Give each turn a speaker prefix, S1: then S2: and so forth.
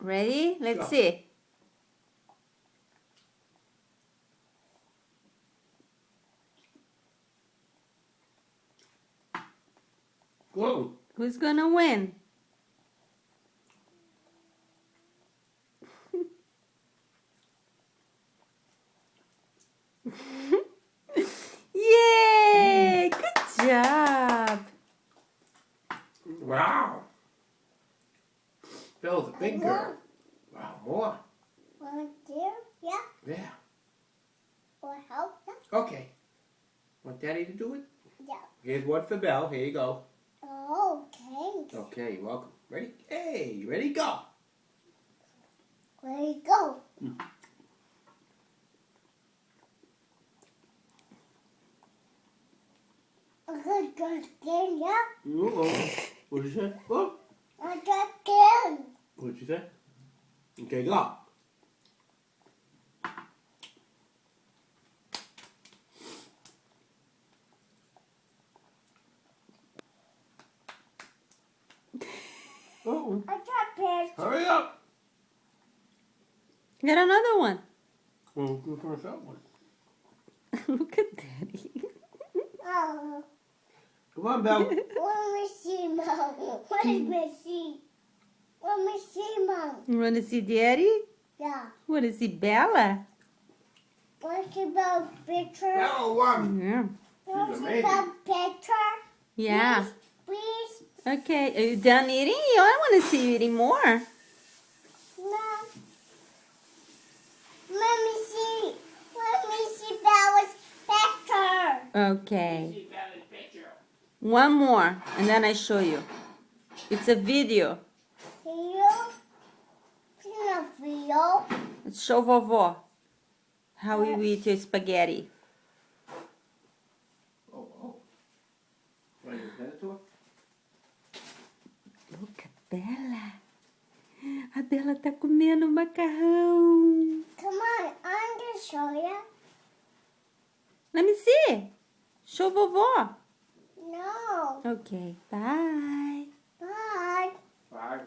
S1: Ready? Let's
S2: Go.
S1: see.
S2: Go.
S1: Who's gonna win? Yay! Good job.
S2: Wow. Belle's a big girl. Wow, more.
S3: Want to? Yeah.
S2: Yeah.
S3: Or help?
S2: Okay. Want Daddy to do it?
S3: Yeah.
S2: Here's one for Belle. Here you go.
S3: Okay.
S2: Okay, you're welcome. Ready? Hey, ready, go.
S3: Where you go? Good, good, good, yeah.
S2: Uh-oh. What'd you say? Oh.
S3: I got good.
S2: What'd you say? Okay, go. Oh.
S3: I got pairs.
S2: Hurry up.
S1: Get another one.
S2: Well, go for that one.
S1: Look at Daddy.
S3: Oh,
S2: Come on, Belle.
S3: let me see, Mom. Let me see. Let me see, Mom.
S1: You wanna see Daddy?
S3: Yeah.
S1: Wanna see Bella?
S3: Want to see the picture?
S2: Belle won.
S1: Yeah.
S3: Want to
S2: She's
S3: see
S2: amazing.
S3: the picture?
S1: Yeah.
S3: Please?
S1: Okay. Are you done eating? I wanna see you eating more.
S3: No. Let me see. Let me see Bella's picture.
S1: Okay. One more, and then I show you. It's a video.
S3: Video? It's not video.
S1: Let's show vovó how you eat your spaghetti.
S2: Oh, oh. Want to hand it to her?
S1: Look at Bella. A Bella tá comendo macarrão.
S3: Come on, I'm gonna show you.
S1: Let me see. Show vovó.
S3: No.
S1: Okay, bye.
S3: Bye.
S2: Bye.